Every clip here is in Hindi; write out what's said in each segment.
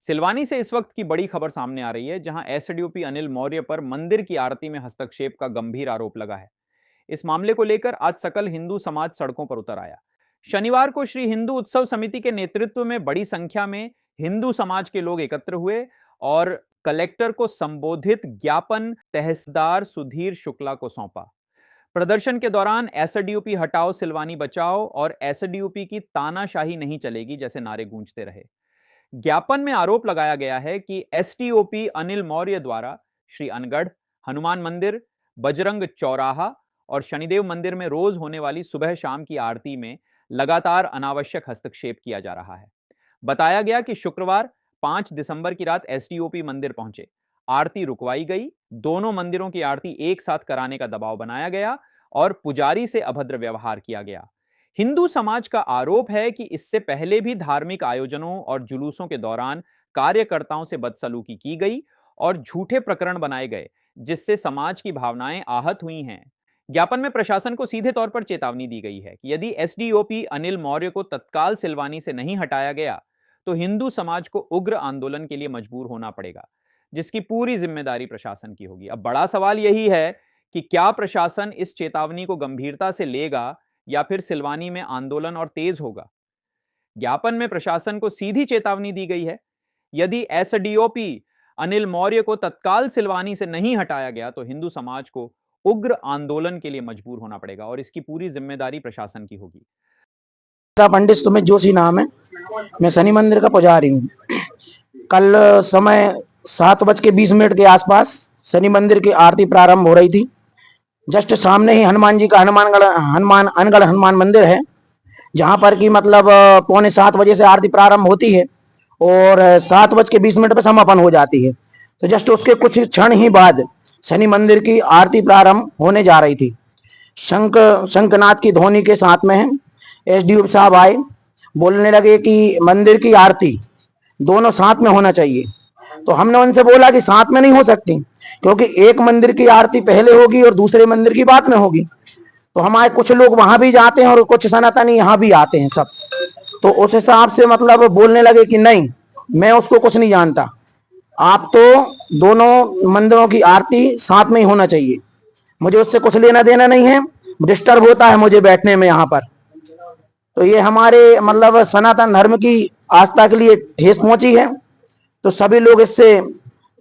सिलवानी से इस वक्त की बड़ी खबर सामने आ रही है, जहां एसडीओपी अनिल मौर्य पर मंदिर की आरती में हस्तक्षेप का गंभीर आरोप लगा है। इस मामले को लेकर आज सकल हिंदू समाज सड़कों पर उतर आया। शनिवार को श्री हिंदू उत्सव समिति के नेतृत्व में बड़ी संख्या में हिंदू समाज के लोग एकत्र हुए और कलेक्टर को संबोधित ज्ञापन तहसीलदार सुधीर शुक्ला को सौंपा। प्रदर्शन के दौरान एसडीओपी हटाओ सिलवानी बचाओ और एसडीओपी की तानाशाही नहीं चलेगी जैसे नारे गूंजते रहे। ज्ञापन में आरोप लगाया गया है कि एसडीओपी अनिल मौर्य द्वारा श्री अनगढ़, हनुमान मंदिर, बजरंग चौराहा और शनिदेव मंदिर में रोज होने वाली सुबह शाम की आरती में लगातार अनावश्यक हस्तक्षेप किया जा रहा है। बताया गया कि शुक्रवार 5 दिसंबर की रात एसडीओपी मंदिर पहुंचे, आरती रुकवाई गई, दोनों मंदिरों की आरती एक साथ कराने का दबाव बनाया गया और पुजारी से अभद्र व्यवहार किया गया। हिंदू समाज का आरोप है कि इससे पहले भी धार्मिक आयोजनों और जुलूसों के दौरान कार्यकर्ताओं से बदसलूकी की गई और झूठे प्रकरण बनाए गए, जिससे समाज की भावनाएं आहत हुई हैं। ज्ञापन में प्रशासन को सीधे तौर पर चेतावनी दी गई है कि यदि एसडीओपी अनिल मौर्य को तत्काल सिलवानी से नहीं हटाया गया तो हिंदू समाज को उग्र आंदोलन के लिए मजबूर होना पड़ेगा, जिसकी पूरी जिम्मेदारी प्रशासन की होगी। अब बड़ा सवाल यही है कि क्या प्रशासन इस चेतावनी को गंभीरता से लेगा या फिर सिलवानी में आंदोलन और तेज होगा। ज्ञापन में प्रशासन को सीधी चेतावनी दी गई है, यदि एसडीओपी अनिल मौर्य को तत्काल सिलवानी से नहीं हटाया गया तो हिंदू समाज को उग्र आंदोलन के लिए मजबूर होना पड़ेगा और इसकी पूरी जिम्मेदारी प्रशासन की होगी। पंडित सुमित जोशी नाम है, मैं शनि मंदिर का पुजारी हूँ। कल समय 7:20 के आसपास शनि मंदिर की आरती प्रारंभ हो रही थी। जस्ट सामने ही हनुमान जी का अनगढ़ हनुमान मंदिर है, जहां पर कि मतलब 6:45 से आरती प्रारंभ होती है और 7:20 पर समापन हो जाती है। तो जस्ट उसके कुछ क्षण ही बाद शनि मंदिर की आरती प्रारंभ होने जा रही थी। शंखनाद की ध्वनि के साथ में है। एसडीओ साहब आए, बोलने लगे कि मंदिर की आरती दोनों साथ में होना चाहिए। तो हमने उनसे बोला कि साथ में नहीं हो सकती, क्योंकि एक मंदिर की आरती पहले होगी और दूसरे मंदिर की बाद में होगी। तो हमारे कुछ लोग वहां भी जाते हैं और कुछ सनातनी यहाँ भी आते हैं सब। तो उस हिसाब से मतलब बोलने लगे कि नहीं, मैं उसको कुछ नहीं जानता, आप तो दोनों मंदिरों की आरती साथ में ही होना चाहिए। मुझे उससे कुछ लेना देना नहीं है, डिस्टर्ब होता है मुझे बैठने में यहाँ पर। तो ये हमारे मतलब सनातन धर्म की आस्था के लिए ठेस पहुंची है। तो सभी लोग इससे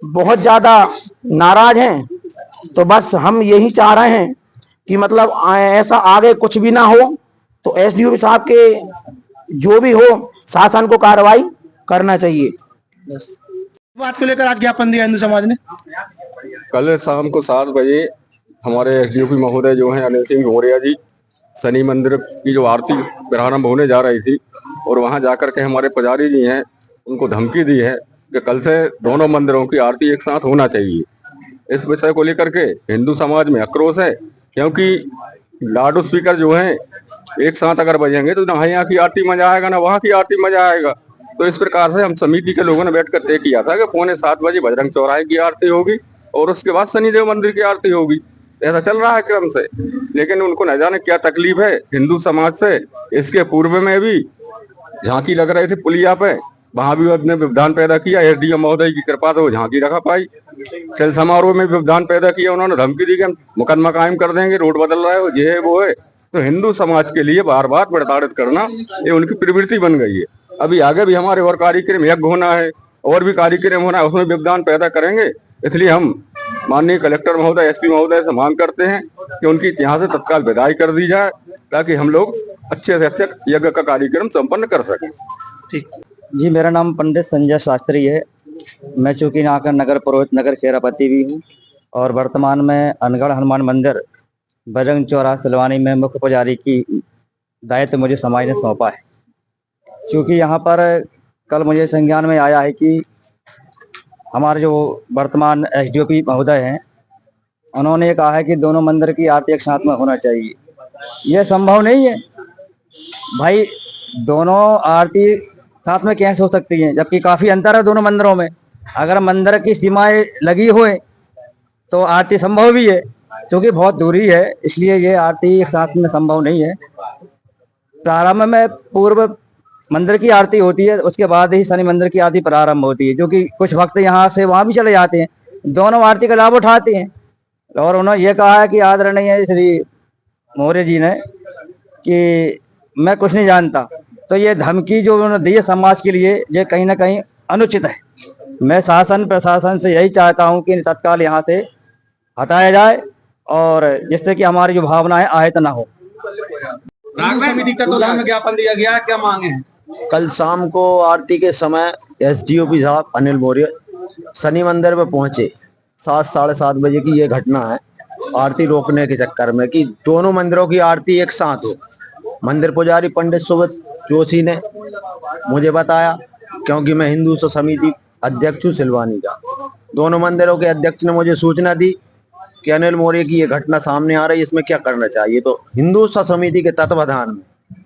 बहुत ज्यादा नाराज हैं। तो बस हम यही चाह रहे हैं कि मतलब ऐसा आगे कुछ भी ना हो, तो एसडीओ साहब के जो भी हो शासन को कार्रवाई करना चाहिए। बात को लेकर आज ज्ञापन दिया हिंदू समाज ने। कल शाम को 7 बजे हमारे एसडीओपी महोदय जो हैं अनिल सिंह मौर्य जी, शनि मंदिर की जो आरती प्रारंभ होने जा रही थी और वहां जाकर के हमारे पुजारी जी हैं, उनको धमकी दी है कि कल से दोनों मंदिरों की आरती एक साथ होना चाहिए। इस विषय को लेकर के हिंदू समाज में आक्रोश है, क्योंकि लाउड स्पीकर जो हैं एक साथ अगर बजेंगे तो ना यहाँ की आरती मजा आएगा ना वहाँ की आरती मजा आएगा। तो इस प्रकार से हम समिति के लोगों ने बैठकर तय किया था कि 6:45 बजे बजरंग चौराहे की आरती होगी और उसके बाद शनिदेव मंदिर की आरती होगी। ऐसा चल रहा है क्रम से, लेकिन उनको न जाने क्या तकलीफ है हिंदू समाज से। इसके पूर्व में भी झांकी लग रहे थे पुलिया पे, वहां भी अपने व्यवधान पैदा किया। एसडीओ महोदय की कृपा से वो झांकी रखा पाई। चल समारोह में व्यवधान पैदा किया, उन्होंने धमकी दी कि हम मुकदमा कायम कर देंगे, रोड बदल रहा है, ये है वो है। तो हिंदू समाज के लिए बार बार प्रताड़ित करना ये उनकी प्रवृत्ति बन गई है। अभी आगे भी हमारे और कार्यक्रम यज्ञ होना है और भी कार्यक्रम होना है, उसमें व्यवधान पैदा करेंगे। इसलिए हम माननीय कलेक्टर महोदय, एसपी महोदय से मांग करते हैं कि उनकी यहाँ से तत्काल विदाई कर दी जाए, ताकि हम लोग अच्छे से अच्छे यज्ञ का कार्यक्रम संपन्न कर सकें। ठीक जी, मेरा नाम पंडित संजय शास्त्री है। मैं चूंकि यहाँ का नगर पुरोहित नगर खेरापति भी हूँ और वर्तमान में अनगढ़ हनुमान मंदिर बजरंग चौराहा सिलवानी में मुख्य पुजारी की दायित्व मुझे समाज ने सौंपा है। क्योंकि यहाँ पर कल मुझे संज्ञान में आया है कि हमारे जो वर्तमान एसडीओपी महोदय हैं, उन्होंने कहा है कि दोनों मंदिर की आरती एक साथ में होना चाहिए। यह संभव नहीं है भाई, दोनों आरती साथ में कैसे हो सकती हैं, जबकि काफी अंतर है दोनों मंदिरों में। अगर मंदिर की सीमाएं लगी हुए तो आरती संभव भी है, क्योंकि बहुत दूरी है, इसलिए ये आरती एक साथ में संभव नहीं है। प्रारंभ में पूर्व मंदिर की आरती होती है, उसके बाद ही शनि मंदिर की आरती प्रारंभ होती है, जो कि कुछ भक्त यहाँ से वहाँ भी चले जाते हैं, दोनों आरती का लाभ उठाते हैं। और उन्होंने ये कहा है कि आदरणीय श्री मौर्य जी ने कि मैं कुछ नहीं जानता, तो ये धमकी जो उन्होंने दी है समाज के लिए, ये कहीं ना कहीं अनुचित है। मैं शासन प्रशासन से यही चाहता हूँ कि तत्काल यहाँ से हटाया जाए और जिससे कि हमारी जो भावनाएं आहत ना हो। समिति तत्वाधान में ज्ञापन दिया गया, क्या मांगे हैं? कल शाम को आरती के समय एसडीओपी साहब अनिल मौर्य शनि मंदिर में पहुंचे। 7-7:30 बजे की ये घटना है, आरती रोकने के चक्कर में कि दोनों मंदिरों की आरती एक साथ हो। मंदिर पुजारी पंडित सुब्रत जोशी ने मुझे बताया, क्योंकि मैं हिंदू समिति अध्यक्ष हूँ सिलवानी का, दोनों मंदिरों के अध्यक्ष ने मुझे सूचना दी कि अनिल मौर्य की ये घटना सामने आ रही है, इसमें क्या करना चाहिए। तो हिंदू समिति के तत्वाधान में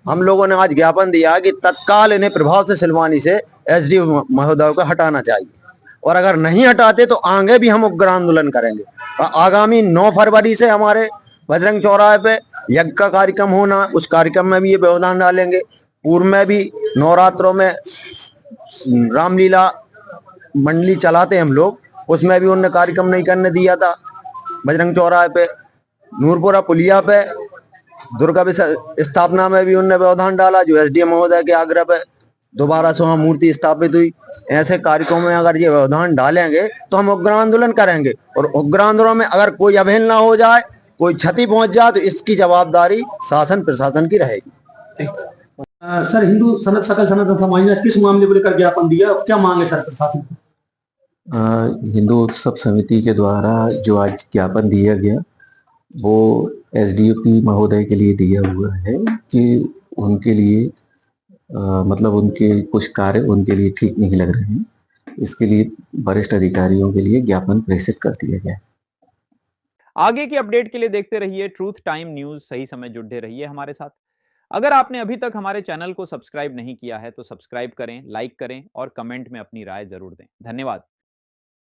हम लोगों ने आज ज्ञापन दिया कि तत्काल इन्हें प्रभाव से सिलवानी से एसडीओ महोदय को हटाना चाहिए, और अगर नहीं हटाते तो आगे भी हम उग्र आंदोलन करेंगे। और आगामी 9 फरवरी से हमारे बजरंग चौराहे पे यज्ञ का कार्यक्रम होना, उस कार्यक्रम में भी ये व्यवधान डालेंगे। पूर्व में भी नवरात्रों में रामलीला मंडली चलाते हम लोग, उसमें भी उन्होंने कार्यक्रम नहीं करने दिया था। बजरंग चौराहे पे, नूरपुरा पुलिया पे दुर्गा स्थापना में भी उन्होंने व्यवधान डाला, जो एसडीएम महोदय के आग्रह पे दोबारा से वहां मूर्ति स्थापित हुई। ऐसे कार्यक्रमों में अगर ये व्यवधान डालेंगे तो हम उग्र आंदोलन करेंगे, और उग्र आंदोलन में अगर कोई अवहेलना हो जाए, कोई क्षति पहुंच जाए, तो इसकी जवाबदारी शासन प्रशासन की रहेगी। सर, हिंदू सकल सनातन समाज ने किस मामले को लेकर ज्ञापन दिया, क्या मांगे सर प्रशासन को? हिंदू उत्सव समिति के द्वारा जो आज ज्ञापन दिया गया वो एसडीओपी महोदय के लिए दिया हुआ है कि उनके लिए मतलब उनके कुछ कार्य उनके लिए ठीक नहीं लग रहे हैं, इसके लिए वरिष्ठ अधिकारियों के लिए ज्ञापन प्रेषित कर दिया गया है। आगे की अपडेट के लिए देखते रहिए ट्रूथ टाइम न्यूज, सही समय जुड़े रहिए हमारे साथ। अगर आपने अभी तक हमारे चैनल को सब्सक्राइब नहीं किया है तो सब्सक्राइब करें, लाइक करें और कमेंट में अपनी राय जरूर दें। धन्यवाद।